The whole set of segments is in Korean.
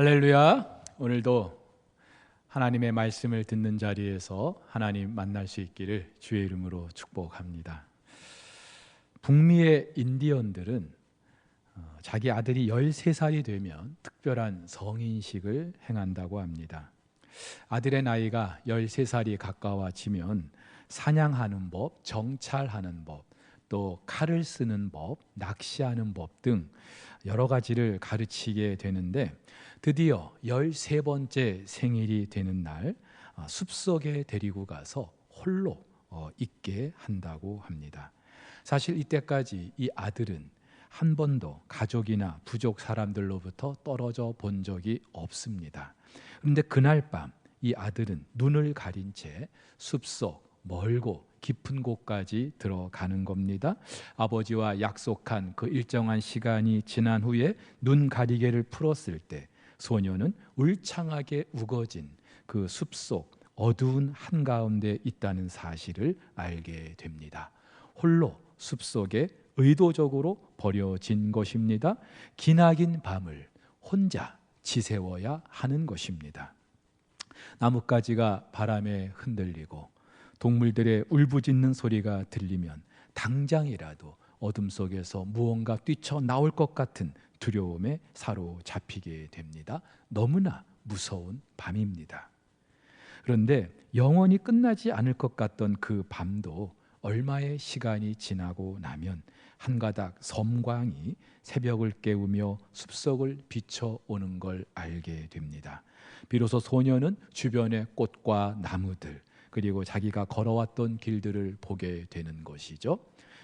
할렐루야. 오늘도 하나님의 말씀을 듣는 자리에서 하나님 만날 수 있기를 주의 이름으로 축복합니다. 북미의 인디언들은 자기 아들이 13살이 되면 특별한 성인식을 행한다고 합니다. 아들의 나이가 13살이 가까워지면 사냥하는 법, 정찰하는 법, 또 칼을 쓰는 법, 낚시하는 법 등 여러 가지를 가르치게 되는데, 드디어 13번째 생일이 되는 날 숲속에 데리고 가서 홀로 있게 한다고 합니다. 사실 이때까지 이 아들은 한 번도 가족이나 부족 사람들로부터 떨어져 본 적이 없습니다. 그런데 그날 밤 이 아들은 눈을 가린 채 숲속 멀고 깊은 곳까지 들어가는 겁니다. 아버지와 약속한 그 일정한 시간이 지난 후에 눈 가리개를 풀었을 때 소녀는 울창하게 우거진 그 숲속 어두운 한가운데 있다는 사실을 알게 됩니다. 홀로 숲속에 의도적으로 버려진 것입니다. 기나긴 밤을 혼자 지새워야 하는 것입니다. 나뭇가지가 바람에 흔들리고 동물들의 울부짖는 소리가 들리면 당장이라도 어둠 속에서 무언가 뛰쳐나올 것 같은 두려움에 사로잡히게 됩니다. 너무나 무서운 밤입니다. 그런데 영원히 끝나지 않을 것 같던 그 밤도 얼마의 시간이 지나고 나면 한 가닥 섬광이 새벽을 깨우며 숲속을 비춰오는 걸 알게 됩니다. 비로소 소녀는 주변의 꽃과 나무들, 그리고 자기가 걸어왔던 길들을 보게 되는 것이죠.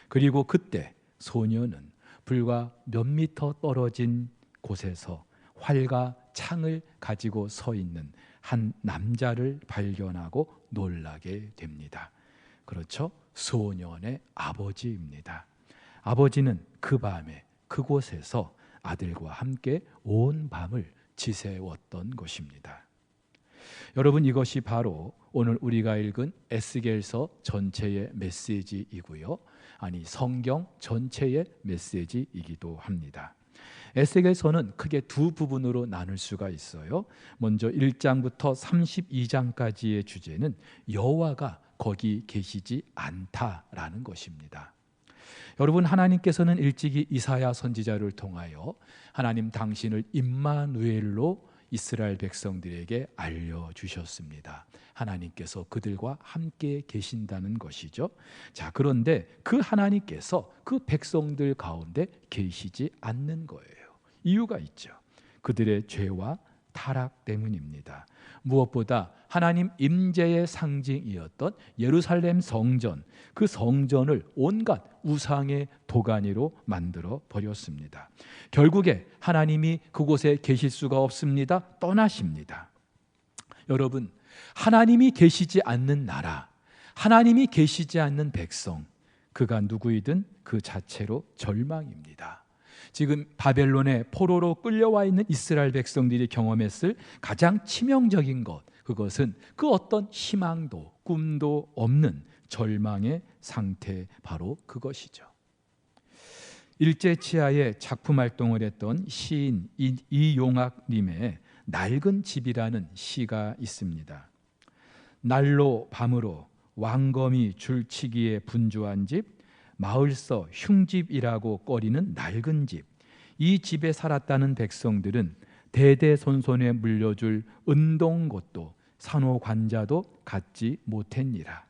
그리고 그때 소녀는 불과 몇 미터 떨어진 곳에서 활과 창을 가지고 서 있는 한 남자를 발견하고 놀라게 됩니다. 그렇죠? 소년의 아버지입니다. 아버지는 그 밤에 그곳에서 아들과 함께 온 밤을 지새웠던 것입니다. 여러분, 이것이 바로 오늘 우리가 읽은 에스겔서 전체의 메시지이고요. 아니, 성경 전체의 메시지이기도 합니다. 에스겔서는 크게 두 부분으로 나눌 수가 있어요. 먼저 1장부터 32장까지의 주제는 여호와가 거기 계시지 않다라는 것입니다. 여러분, 하나님께서는 일찍이 이사야 선지자를 통하여 하나님 당신을 임마누엘로 이스라엘 백성들에게 알려주셨습니다. 하나님께서 그들과 함께 계신다는 것이죠. 자, 그런데 그 하나님께서 그 백성들 가운데 계시지 않는 거예요. 이유가 있죠. 그들의 죄와 타락 때문입니다. 무엇보다 하나님 임재의 상징이었던 예루살렘 성전, 그 성전을 온갖 우상의 도가니로 만들어 버렸습니다. 결국에 하나님이 그곳에 계실 수가 없습니다. 떠나십니다. 여러분, 하나님이 계시지 않는 나라, 하나님이 계시지 않는 백성, 그가 누구이든 그 자체로 절망입니다. 지금 바벨론의 포로로 끌려와 있는 이스라엘 백성들이 경험했을 가장 치명적인 것, 그것은 그 어떤 희망도 꿈도 없는 절망의 상태, 바로 그것이죠. 일제치하에 작품 활동을 했던 시인 이용학님의 낡은 집이라는 시가 있습니다. 날로 밤으로 왕검이 줄치기에 분주한 집, 마을서 흉집이라고 꺼리는 낡은 집, 이 집에 살았다는 백성들은 대대손손에 물려줄 은동것도 산호관자도 갖지 못했니라.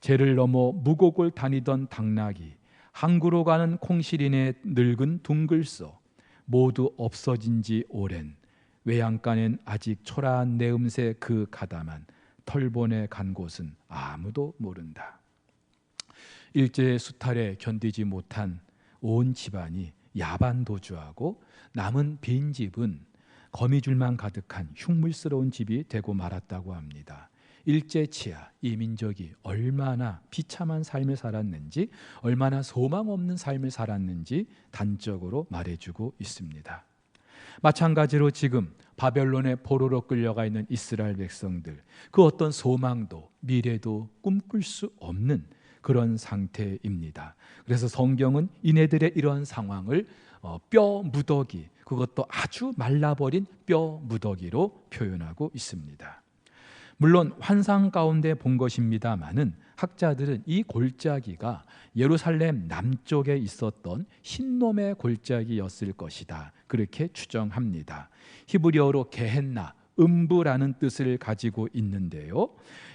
죄를 넘어 무곡을 다니던 당나귀, 항구로 가는 콩시린의 늙은 둥글소, 모두 없어진 지 오랜, 외양간엔 아직 초라한 내음새 그 가담한 털본에 간 곳은 아무도 모른다. 일제의 수탈에 견디지 못한 온 집안이 야반도주하고 남은 빈집은 거미줄만 가득한 흉물스러운 집이 되고 말았다고 합니다. 일제치하, 이 민족이 얼마나 비참한 삶을 살았는지, 얼마나 소망 없는 삶을 살았는지 단적으로 말해주고 있습니다. 마찬가지로 지금 바벨론의 포로로 끌려가 있는 이스라엘 백성들, 그 어떤 소망도 미래도 꿈꿀 수 없는 그런 상태입니다. 그래서 성경은 이네들의 이러한 상황을 뼈 무더기, 그것도 아주 말라버린 뼈 무더기로 표현하고 있습니다. 물론 환상 가운데 본 것입니다마는 학자들은 이 골짜기가 예루살렘 남쪽에 있었던 흰놈의 골짜기였을 것이다, 그렇게 추정합니다. 히브리어로 게헨나, 음부라는 뜻을 가지고 있는데요,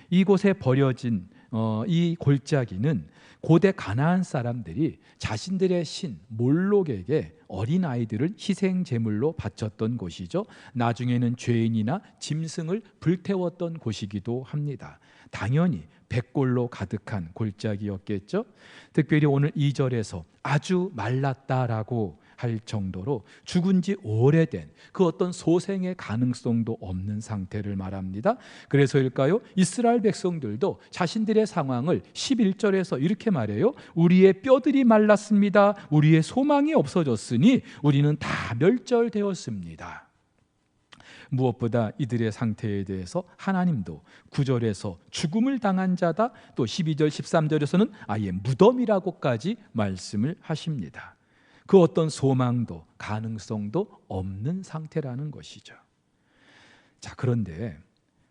이곳에 버려진 이 골짜기는 고대 가나안 사람들이 자신들의 신 몰록에게 어린아이들을 희생 제물로 바쳤던 곳이죠. 나중에는 죄인이나 짐승을 불태웠던 곳이기도 합니다. 당연히 백골로 가득한 골짜기였겠죠. 특별히 오늘 2절에서 아주 말랐다라고 할 정도로 죽은 지 오래된 그 어떤 소생의 가능성도 없는 상태를 말합니다. 그래서일까요? 이스라엘 백성들도 자신들의 상황을 11절에서 이렇게 말해요. 우리의 뼈들이 말랐습니다. 우리의 소망이 없어졌으니 우리는 다 멸절되었습니다. 무엇보다 이들의 상태에 대해서 하나님도 9절에서 죽음을 당한 자다, 또 12절 13절에서는 아예 무덤이라고까지 말씀을 하십니다. 그 어떤 소망도 가능성도 없는 상태라는 것이죠. 자, 그런데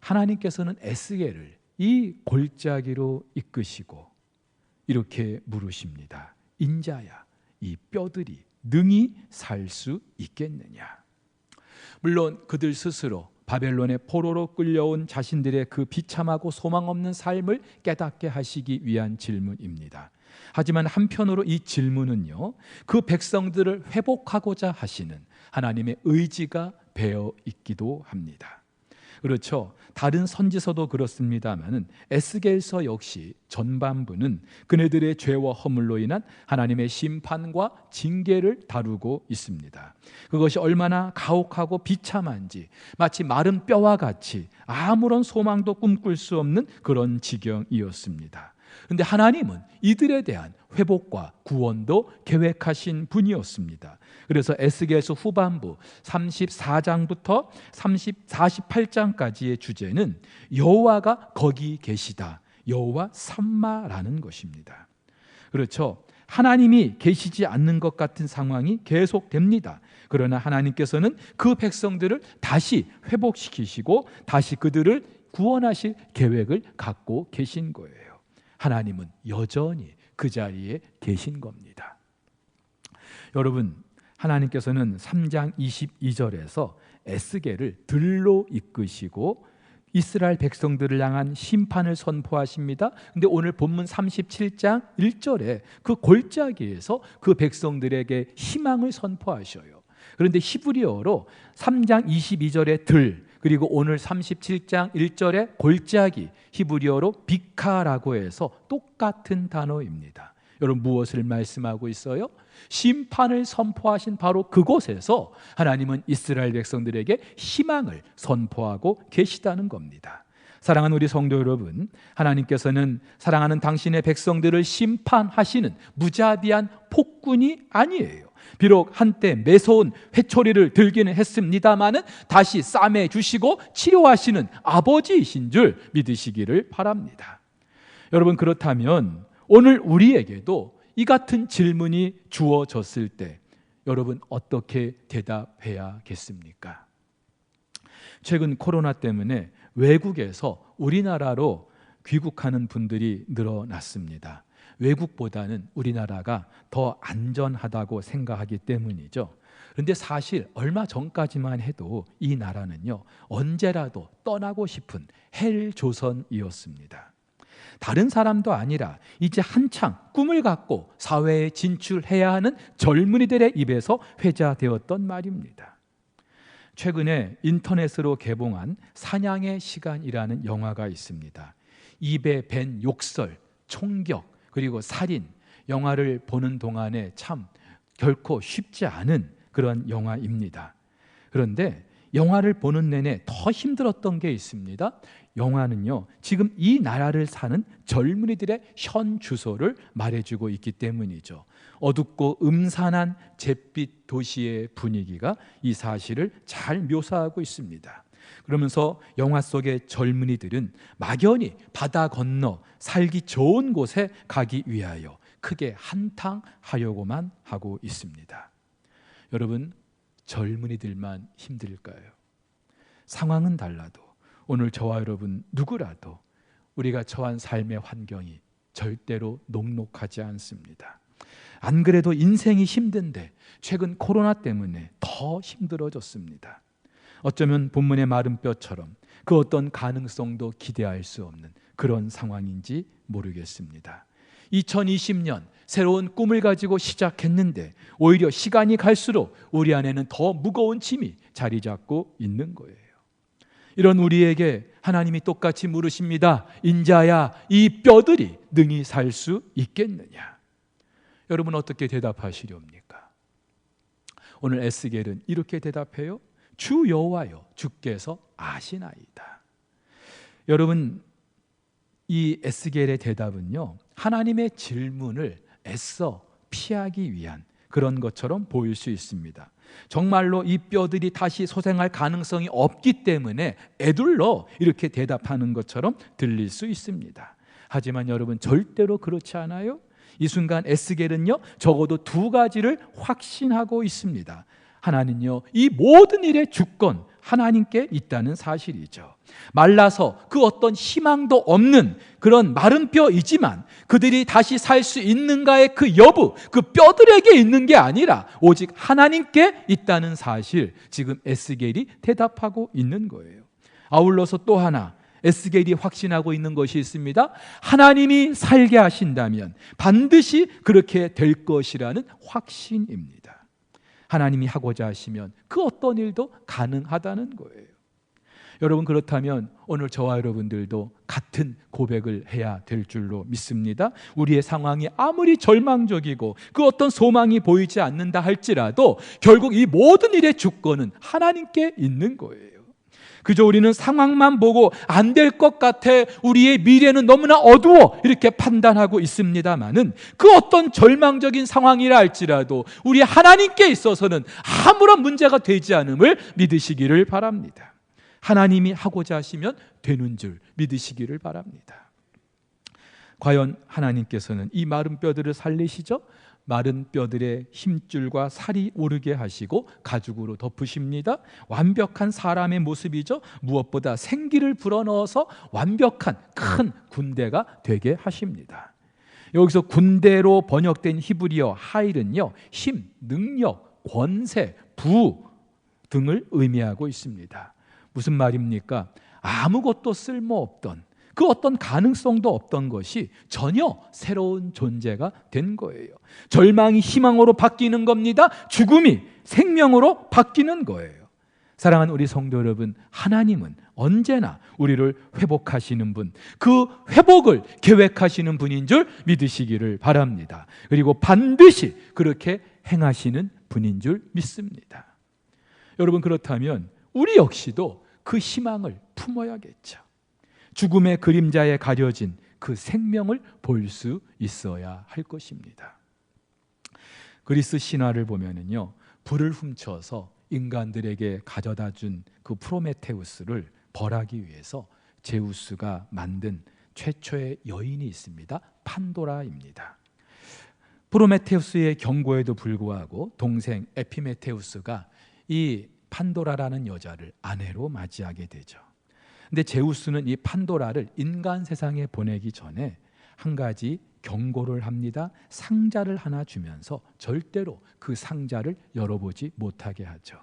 하나님께서는 에스겔을 이 골짜기로 이끄시고 이렇게 물으십니다. 인자야, 이 뼈들이 능히 살 수 있겠느냐? 물론 그들 스스로 바벨론의 포로로 끌려온 자신들의 그 비참하고 소망 없는 삶을 깨닫게 하시기 위한 질문입니다. 하지만 한편으로 이 질문은요, 그 백성들을 회복하고자 하시는 하나님의 의지가 배어 있기도 합니다. 그렇죠. 다른 선지서도 그렇습니다마는 에스겔서 역시 전반부는 그네들의 죄와 허물로 인한 하나님의 심판과 징계를 다루고 있습니다. 그것이 얼마나 가혹하고 비참한지 마치 마른 뼈와 같이 아무런 소망도 꿈꿀 수 없는 그런 지경이었습니다. 그런데 하나님은 이들에 대한 회복과 구원도 계획하신 분이었습니다. 그래서 에스겔서 후반부 34장부터 48장까지의 주제는 여호와가 거기 계시다, 여호와 삼마라는 것입니다. 그렇죠. 하나님이 계시지 않는 것 같은 상황이 계속됩니다. 그러나 하나님께서는 그 백성들을 다시 회복시키시고 다시 그들을 구원하실 계획을 갖고 계신 거예요. 하나님은 여전히 그 자리에 계신 겁니다. 여러분, 하나님께서는 3장 22절에서 에스겔을 들로 이끄시고 이스라엘 백성들을 향한 심판을 선포하십니다. 근데 오늘 본문 37장 1절에 그 골짜기에서 그 백성들에게 희망을 선포하셔요. 그런데 히브리어로 3장 22절의 들, 그리고 오늘 37장 1절의 골짜기, 히브리어로 비카라고 해서 똑같은 단어입니다. 여러분, 무엇을 말씀하고 있어요? 심판을 선포하신 바로 그곳에서 하나님은 이스라엘 백성들에게 희망을 선포하고 계시다는 겁니다. 사랑하는 우리 성도 여러분, 하나님께서는 사랑하는 당신의 백성들을 심판하시는 무자비한 폭군이 아니에요. 비록 한때 매서운 회초리를 들기는 했습니다마는 다시 싸매 주시고 치료하시는 아버지이신 줄 믿으시기를 바랍니다. 여러분, 그렇다면 오늘 우리에게도 이 같은 질문이 주어졌을 때 여러분 어떻게 대답해야겠습니까? 최근 코로나 때문에 외국에서 우리나라로 귀국하는 분들이 늘어났습니다. 외국보다는 우리나라가 더 안전하다고 생각하기 때문이죠. 그런데 사실 얼마 전까지만 해도 이 나라는요, 언제라도 떠나고 싶은 헬조선이었습니다. 다른 사람도 아니라 이제 한창 꿈을 갖고 사회에 진출해야 하는 젊은이들의 입에서 회자되었던 말입니다. 최근에 인터넷으로 개봉한 사냥의 시간이라는 영화가 있습니다. 입에 밴 욕설, 총격, 그리고 살인, 영화를 보는 동안에 참 결코 쉽지 않은 그런 영화입니다. 그런데 영화를 보는 내내 더 힘들었던 게 있습니다. 영화는요, 지금 이 나라를 사는 젊은이들의 현 주소를 말해주고 있기 때문이죠. 어둡고 음산한 잿빛 도시의 분위기가 이 사실을 잘 묘사하고 있습니다. 그러면서 영화 속의 젊은이들은 막연히 바다 건너 살기 좋은 곳에 가기 위하여 크게 한탕하려고만 하고 있습니다. 여러분, 젊은이들만 힘들까요? 상황은 달라도 오늘 저와 여러분 누구라도 우리가 처한 삶의 환경이 절대로 녹록하지 않습니다. 안 그래도 인생이 힘든데 최근 코로나 때문에 더 힘들어졌습니다. 어쩌면 본문의 마른 뼈처럼 그 어떤 가능성도 기대할 수 없는 그런 상황인지 모르겠습니다. 2020년 새로운 꿈을 가지고 시작했는데 오히려 시간이 갈수록 우리 안에는 더 무거운 짐이 자리 잡고 있는 거예요. 이런 우리에게 하나님이 똑같이 물으십니다. 인자야, 이 뼈들이 능히 살 수 있겠느냐? 여러분 어떻게 대답하시렵니까? 오늘 에스겔은 이렇게 대답해요. 주 여호와여, 주께서 아시나이다. 여러분, 이 에스겔의 대답은요, 하나님의 질문을 애써 피하기 위한 그런 것처럼 보일 수 있습니다. 정말로 이 뼈들이 다시 소생할 가능성이 없기 때문에 애둘러 이렇게 대답하는 것처럼 들릴 수 있습니다. 하지만 여러분 절대로 그렇지 않아요. 이 순간 에스겔은요 적어도 두 가지를 확신하고 있습니다. 하나는요 이 모든 일의 주권 하나님께 있다는 사실이죠. 말라서 그 어떤 희망도 없는 그런 마른 뼈이지만 그들이 다시 살 수 있는가의 그 여부, 그 뼈들에게 있는 게 아니라 오직 하나님께 있다는 사실, 지금 에스겔이 대답하고 있는 거예요. 아울러서 또 하나 에스겔이 확신하고 있는 것이 있습니다. 하나님이 살게 하신다면 반드시 그렇게 될 것이라는 확신입니다. 하나님이 하고자 하시면 그 어떤 일도 가능하다는 거예요. 여러분 그렇다면 오늘 저와 여러분들도 같은 고백을 해야 될 줄로 믿습니다. 우리의 상황이 아무리 절망적이고 그 어떤 소망이 보이지 않는다 할지라도 결국 이 모든 일의 주권은 하나님께 있는 거예요. 그저 우리는 상황만 보고 안 될 것 같아, 우리의 미래는 너무나 어두워 이렇게 판단하고 있습니다마는 그 어떤 절망적인 상황이라 할지라도 우리 하나님께 있어서는 아무런 문제가 되지 않음을 믿으시기를 바랍니다. 하나님이 하고자 하시면 되는 줄 믿으시기를 바랍니다. 과연 하나님께서는 이 마른 뼈들을 살리시죠? 마른 뼈들의 힘줄과 살이 오르게 하시고 가죽으로 덮으십니다. 완벽한 사람의 모습이죠. 무엇보다 생기를 불어넣어서 완벽한 큰 군대가 되게 하십니다. 여기서 군대로 번역된 히브리어 하일은요, 힘, 능력, 권세, 부 등을 의미하고 있습니다. 무슨 말입니까? 아무것도 쓸모없던 그 어떤 가능성도 없던 것이 전혀 새로운 존재가 된 거예요. 절망이 희망으로 바뀌는 겁니다. 죽음이 생명으로 바뀌는 거예요. 사랑하는 우리 성도 여러분, 하나님은 언제나 우리를 회복하시는 분, 그 회복을 계획하시는 분인 줄 믿으시기를 바랍니다. 그리고 반드시 그렇게 행하시는 분인 줄 믿습니다. 여러분 그렇다면 우리 역시도 그 희망을 품어야겠죠. 죽음의 그림자에 가려진 그 생명을 볼 수 있어야 할 것입니다. 그리스 신화를 보면은요, 불을 훔쳐서 인간들에게 가져다 준 그 프로메테우스를 벌하기 위해서 제우스가 만든 최초의 여인이 있습니다. 판도라입니다. 프로메테우스의 경고에도 불구하고 동생 에피메테우스가 이 판도라라는 여자를 아내로 맞이하게 되죠. 근데 제우스는 이 판도라를 인간 세상에 보내기 전에 한 가지 경고를 합니다. 상자를 하나 주면서 절대로 그 상자를 열어보지 못하게 하죠.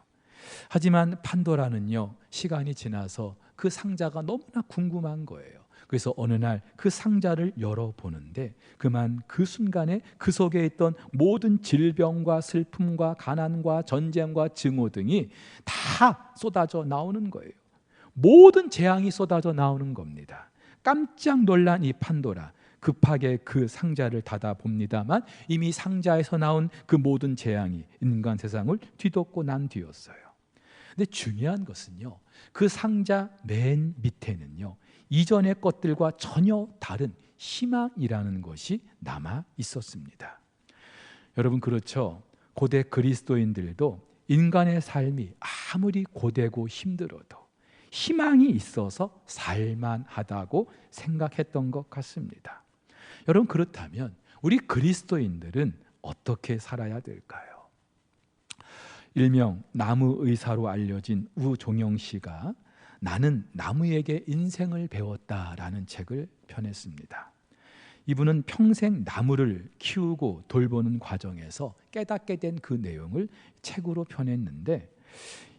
하지만 판도라는요, 시간이 지나서 그 상자가 너무나 궁금한 거예요. 그래서 어느 날 그 상자를 열어보는데 그만 그 순간에 그 속에 있던 모든 질병과 슬픔과 가난과 전쟁과 증오 등이 다 쏟아져 나오는 거예요. 모든 재앙이 쏟아져 나오는 겁니다. 깜짝 놀란 이 판도라, 급하게 그 상자를 닫아 봅니다만 이미 상자에서 나온 그 모든 재앙이 인간 세상을 뒤덮고 난 뒤였어요. 근데 중요한 것은요, 그 상자 맨 밑에는요, 이전의 것들과 전혀 다른 희망이라는 것이 남아 있었습니다. 여러분 그렇죠? 고대 그리스도인들도 인간의 삶이 아무리 고되고 힘들어도 희망이 있어서 살만하다고 생각했던 것 같습니다. 여러분 그렇다면 우리 그리스도인들은 어떻게 살아야 될까요? 일명 나무 의사로 알려진 우종영 씨가 나는 나무에게 인생을 배웠다라는 책을 펴냈습니다. 이분은 평생 나무를 키우고 돌보는 과정에서 깨닫게 된 그 내용을 책으로 펴냈는데,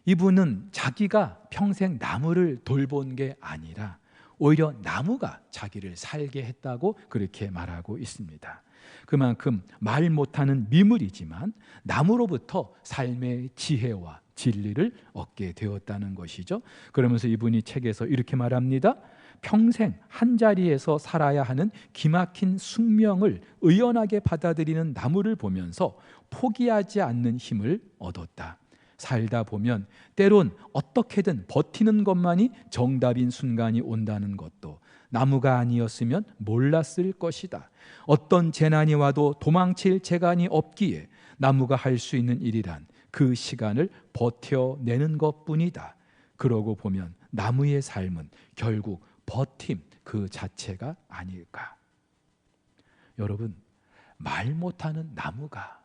이분은 자기가 평생 나무를 돌본 게 아니라 오히려 나무가 자기를 살게 했다고 그렇게 말하고 있습니다. 그만큼 말 못하는 미물이지만 나무로부터 삶의 지혜와 진리를 얻게 되었다는 것이죠. 그러면서 이분이 책에서 이렇게 말합니다. 평생 한자리에서 살아야 하는 기막힌 숙명을 의연하게 받아들이는 나무를 보면서 포기하지 않는 힘을 얻었다. 살다 보면 때론 어떻게든 버티는 것만이 정답인 순간이 온다는 것도 나무가 아니었으면 몰랐을 것이다. 어떤 재난이 와도 도망칠 재간이 없기에 나무가 할 수 있는 일이란 그 시간을 버텨내는 것뿐이다. 그러고 보면 나무의 삶은 결국 버팀 그 자체가 아닐까. 여러분, 말 못하는 나무가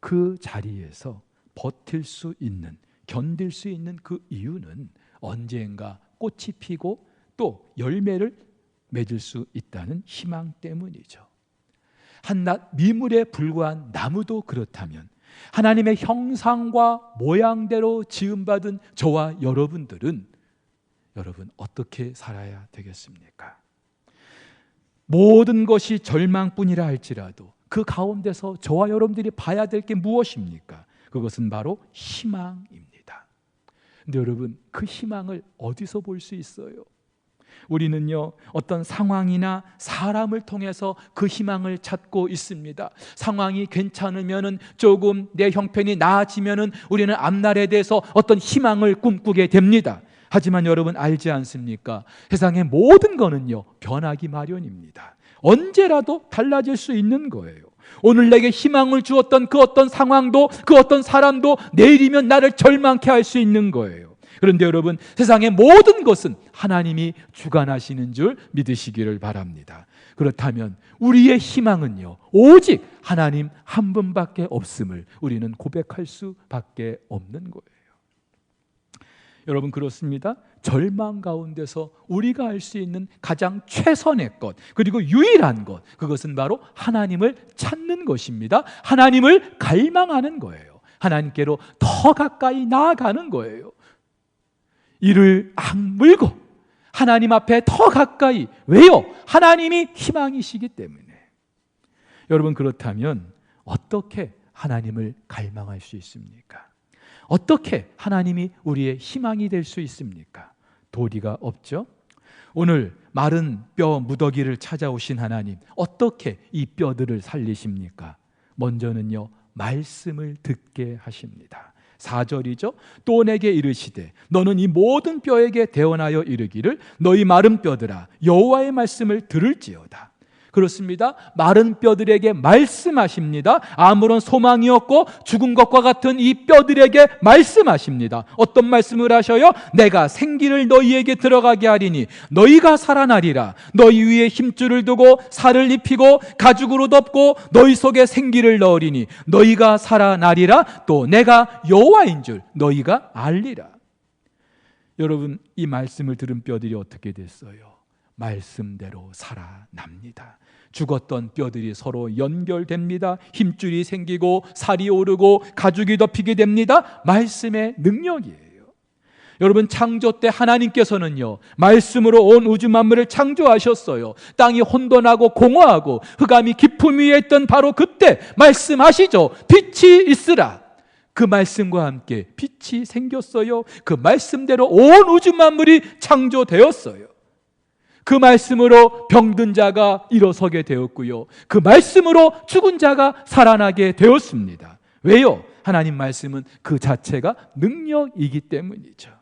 그 자리에서 버틸 수 있는, 견딜 수 있는 그 이유는 언젠가 꽃이 피고 또 열매를 맺을 수 있다는 희망 때문이죠. 한낱 미물에 불과한 나무도 그렇다면 하나님의 형상과 모양대로 지음받은 저와 여러분들은 여러분 어떻게 살아야 되겠습니까? 모든 것이 절망뿐이라 할지라도 그 가운데서 저와 여러분들이 봐야 될 게 무엇입니까? 그것은 바로 희망입니다. 근데 여러분, 그 희망을 어디서 볼 수 있어요? 우리는요, 어떤 상황이나 사람을 통해서 그 희망을 찾고 있습니다. 상황이 괜찮으면은, 조금 내 형편이 나아지면은 우리는 앞날에 대해서 어떤 희망을 꿈꾸게 됩니다. 하지만 여러분 알지 않습니까? 세상의 모든 거는요, 변하기 마련입니다. 언제라도 달라질 수 있는 거예요. 오늘 내게 희망을 주었던 그 어떤 상황도, 그 어떤 사람도 내일이면 나를 절망케 할 수 있는 거예요. 그런데 여러분, 세상의 모든 것은 하나님이 주관하시는 줄 믿으시기를 바랍니다. 그렇다면 우리의 희망은요, 오직 하나님 한 분밖에 없음을 우리는 고백할 수밖에 없는 거예요. 여러분, 그렇습니다. 절망 가운데서 우리가 할 수 있는 가장 최선의 것, 그리고 유일한 것, 그것은 바로 하나님을 찾는 것입니다. 하나님을 갈망하는 거예요. 하나님께로 더 가까이 나아가는 거예요. 이를 악물고 하나님 앞에 더 가까이. 왜요? 하나님이 희망이시기 때문에. 여러분, 그렇다면 어떻게 하나님을 갈망할 수 있습니까? 어떻게 하나님이 우리의 희망이 될 수 있습니까? 도리가 없죠. 오늘 마른 뼈 무더기를 찾아오신 하나님, 어떻게 이 뼈들을 살리십니까? 먼저는요, 말씀을 듣게 하십니다. 4절이죠. 또 내게 이르시되 너는 이 모든 뼈에게 대언하여 이르기를 너희 마른 뼈들아 여호와의 말씀을 들을지어다. 그렇습니다. 마른 뼈들에게 말씀하십니다. 아무런 소망이 없고 죽은 것과 같은 이 뼈들에게 말씀하십니다. 어떤 말씀을 하셔요? 내가 생기를 너희에게 들어가게 하리니 너희가 살아나리라. 너희 위에 힘줄을 두고 살을 입히고 가죽으로 덮고 너희 속에 생기를 넣으리니 너희가 살아나리라. 또 내가 여호와인 줄 너희가 알리라. 여러분, 이 말씀을 들은 뼈들이 어떻게 됐어요? 말씀대로 살아납니다. 죽었던 뼈들이 서로 연결됩니다. 힘줄이 생기고 살이 오르고 가죽이 덮이게 됩니다. 말씀의 능력이에요. 여러분, 창조 때 하나님께서는요, 말씀으로 온 우주 만물을 창조하셨어요. 땅이 혼돈하고 공허하고 흑암이 깊음 위에 있던 바로 그때 말씀하시죠. 빛이 있으라. 그 말씀과 함께 빛이 생겼어요. 그 말씀대로 온 우주 만물이 창조되었어요. 그 말씀으로 병든 자가 일어서게 되었고요, 그 말씀으로 죽은 자가 살아나게 되었습니다. 왜요? 하나님 말씀은 그 자체가 능력이기 때문이죠.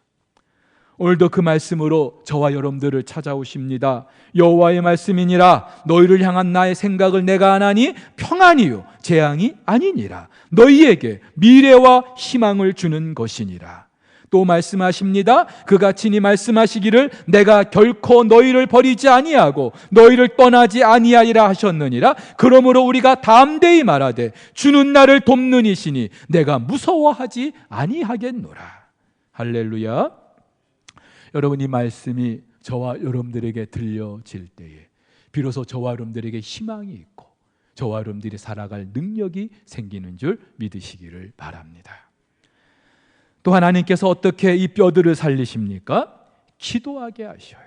오늘도 그 말씀으로 저와 여러분들을 찾아오십니다. 여호와의 말씀이니라. 너희를 향한 나의 생각을 내가 아나니 평안이요 재앙이 아니니라. 너희에게 미래와 희망을 주는 것이니라. 또 말씀하십니다. 그가 친히 말씀하시기를 내가 결코 너희를 버리지 아니하고 너희를 떠나지 아니하리라 하셨느니라. 그러므로 우리가 담대히 말하되 주는 나를 돕는 이시니 내가 무서워하지 아니하겠노라. 할렐루야. 여러분, 이 말씀이 저와 여러분들에게 들려질 때에 비로소 저와 여러분들에게 희망이 있고 저와 여러분들이 살아갈 능력이 생기는 줄 믿으시기를 바랍니다. 또 하나님께서 어떻게 이 뼈들을 살리십니까? 기도하게 하셔요.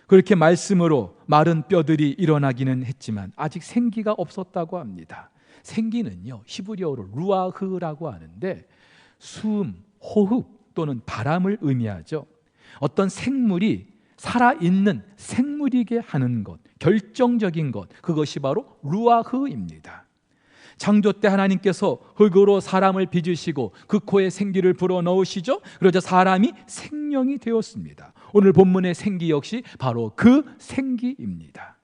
그렇게 말씀으로 마른 뼈들이 일어나기는 했지만 아직 생기가 없었다고 합니다. 생기는요, 히브리어로 루아흐라고 하는데 숨, 호흡 또는 바람을 의미하죠. 어떤 생물이 살아있는 생물이게 하는 것, 결정적인 것, 그것이 바로 루아흐입니다. 창조 때 하나님께서 흙으로 사람을 빚으시고 그 코에 생기를 불어넣으시죠. 그러자 사람이 생명이 되었습니다. 오늘 본문의 생기 역시 바로 그 생기입니다.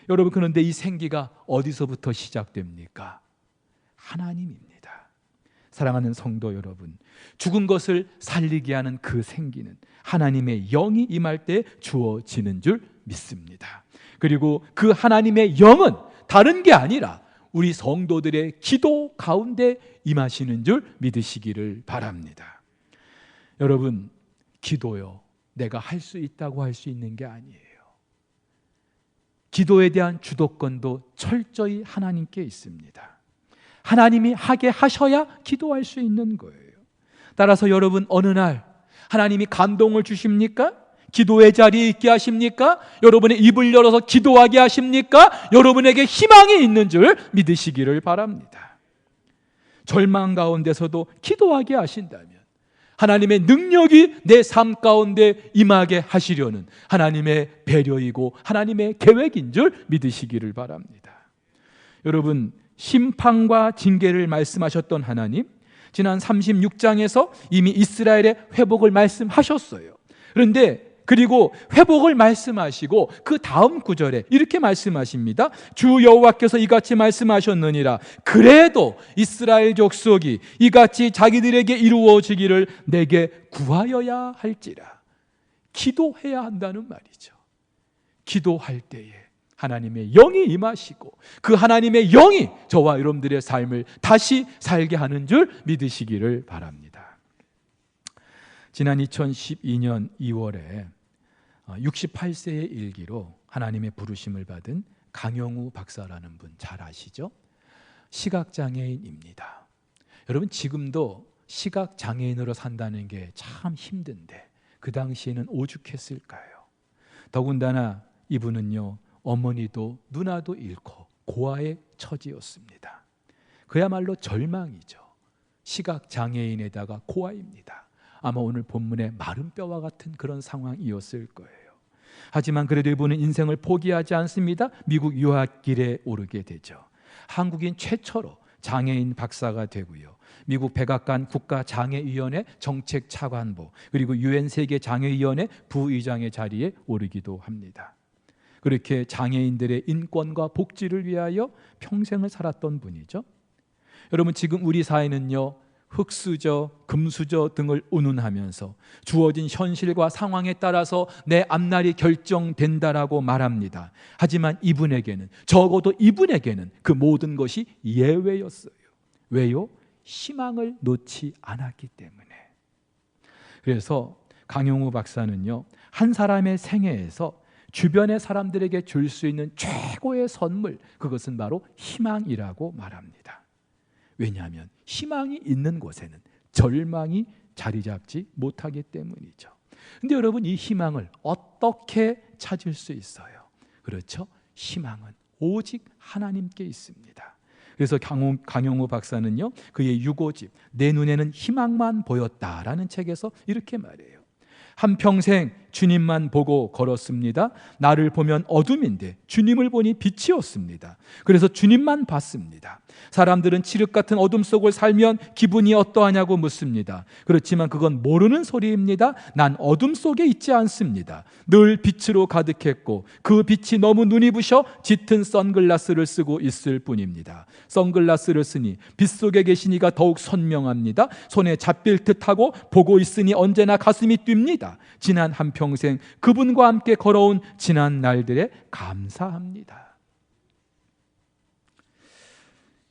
여러분, 그런데 이 생기가 어디서부터 시작됩니까? 하나님입니다. 사랑하는 성도 여러분, 죽은 것을 살리게 하는 그 생기는 하나님의 영이 임할 때 주어지는 줄 믿습니다. 그리고 그 하나님의 영은 다른 게 아니라 우리 성도들의 기도 가운데 임하시는 줄 믿으시기를 바랍니다. 여러분, 기도요, 내가 할 수 있다고 할 수 있는 게 아니에요. 기도에 대한 주도권도 철저히 하나님께 있습니다. 하나님이 하게 하셔야 기도할 수 있는 거예요. 따라서 여러분, 어느 날 하나님이 감동을 주십니까? 기도의 자리에 있게 하십니까? 여러분의 입을 열어서 기도하게 하십니까? 여러분에게 희망이 있는 줄 믿으시기를 바랍니다. 절망 가운데서도 기도하게 하신다면 하나님의 능력이 내 삶 가운데 임하게 하시려는 하나님의 배려이고 하나님의 계획인 줄 믿으시기를 바랍니다. 여러분, 심판과 징계를 말씀하셨던 하나님, 지난 36장에서 이미 이스라엘의 회복을 말씀하셨어요. 그런데 그리고 회복을 말씀하시고 그 다음 구절에 이렇게 말씀하십니다. 주 여호와께서 이같이 말씀하셨느니라. 그래도 이스라엘 족속이 이같이 자기들에게 이루어지기를 내게 구하여야 할지라. 기도해야 한다는 말이죠. 기도할 때에 하나님의 영이 임하시고 그 하나님의 영이 저와 여러분들의 삶을 다시 살게 하는 줄 믿으시기를 바랍니다. 지난 2012년 2월에 68세의 일기로 하나님의 부르심을 받은 강영우 박사라는 분 잘 아시죠? 시각장애인입니다. 여러분, 지금도 시각장애인으로 산다는 게 참 힘든데 그 당시에는 오죽했을까요? 더군다나 이분은요, 어머니도 누나도 잃고 고아의 처지였습니다. 그야말로 절망이죠. 시각장애인에다가 고아입니다. 아마 오늘 본문의 마른 뼈와 같은 그런 상황이었을 거예요. 하지만 그래도 이분은 인생을 포기하지 않습니다. 미국 유학길에 오르게 되죠. 한국인 최초로 장애인 박사가 되고요. 미국 백악관 국가장애위원회 정책차관보 그리고 유엔 세계장애위원회 부의장의 자리에 오르기도 합니다. 그렇게 장애인들의 인권과 복지를 위하여 평생을 살았던 분이죠. 여러분, 지금 우리 사회는요, 흙수저, 금수저 등을 운운하면서 주어진 현실과 상황에 따라서 내 앞날이 결정된다라고 말합니다. 하지만 이분에게는, 적어도 이분에게는 그 모든 것이 예외였어요. 왜요? 희망을 놓지 않았기 때문에. 그래서 강영우 박사는요, 한 사람의 생애에서 주변의 사람들에게 줄 수 있는 최고의 선물, 그것은 바로 희망이라고 말합니다. 왜냐하면 희망이 있는 곳에는 절망이 자리 잡지 못하기 때문이죠. 그런데 여러분, 이 희망을 어떻게 찾을 수 있어요? 그렇죠? 희망은 오직 하나님께 있습니다. 그래서 강영우 박사는요, 그의 유고집 내 눈에는 희망만 보였다라는 책에서 이렇게 말해요. 한평생 주님만 보고 걸었습니다. 나를 보면 어둠인데 주님을 보니 빛이었습니다. 그래서 주님만 봤습니다. 사람들은 칠흑 같은 어둠 속을 살면 기분이 어떠하냐고 묻습니다. 그렇지만 그건 모르는 소리입니다. 난 어둠 속에 있지 않습니다. 늘 빛으로 가득했고 그 빛이 너무 눈이 부셔 짙은 선글라스를 쓰고 있을 뿐입니다. 선글라스를 쓰니 빛 속에 계시니가 더욱 선명합니다. 손에 잡힐 듯하고 보고 있으니 언제나 가슴이 뜁니다. 지난 한평생 그분과 함께 걸어온 지난 날들에 감사합니다.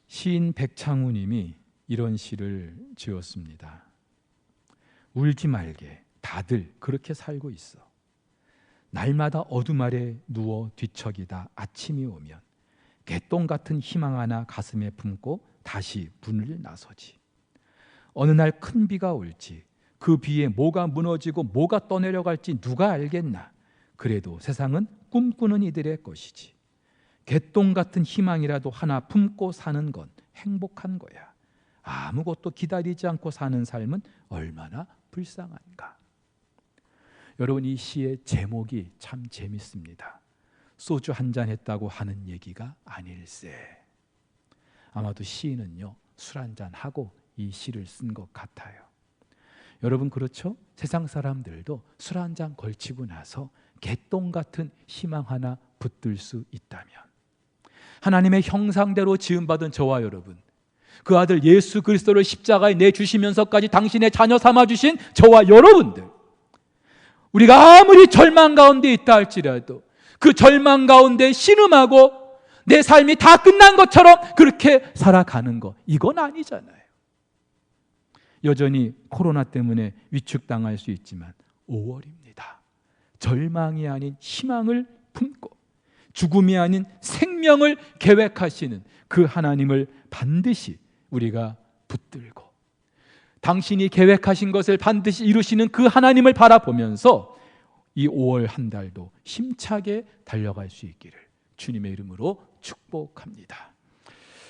시인 백창우 님이 이런 시를 지었습니다. 울지 말게, 다들 그렇게 살고 있어. 날마다 어둠 아래 누워 뒤척이다 아침이 오면 개똥 같은 희망 하나 가슴에 품고 다시 문을 나서지. 어느 날 큰 비가 올지, 그 비에 뭐가 무너지고 뭐가 떠내려갈지 누가 알겠나. 그래도 세상은 꿈꾸는 이들의 것이지. 개똥 같은 희망이라도 하나 품고 사는 건 행복한 거야. 아무것도 기다리지 않고 사는 삶은 얼마나 불쌍한가. 여러분, 이 시의 제목이 참 재밌습니다. 소주 한 잔 했다고 하는 얘기가 아닐세. 아마도 시인은요, 술 한 잔 하고 이 시를 쓴 것 같아요. 여러분, 그렇죠? 세상 사람들도 술 한 잔 걸치고 나서 개똥 같은 희망 하나 붙들 수 있다면, 하나님의 형상대로 지음받은 저와 여러분, 그 아들 예수 그리스도를 십자가에 내주시면서까지 당신의 자녀 삼아주신 저와 여러분들, 우리가 아무리 절망 가운데 있다 할지라도 그 절망 가운데 신음하고 내 삶이 다 끝난 것처럼 그렇게 살아가는 거, 이건 아니잖아요. 여전히 코로나 때문에 위축당할 수 있지만 5월입니다. 절망이 아닌 희망을 품고 죽음이 아닌 생명을 계획하시는 그 하나님을 반드시 우리가 붙들고 당신이 계획하신 것을 반드시 이루시는 그 하나님을 바라보면서 이 5월 한 달도 힘차게 달려갈 수 있기를 주님의 이름으로 축복합니다.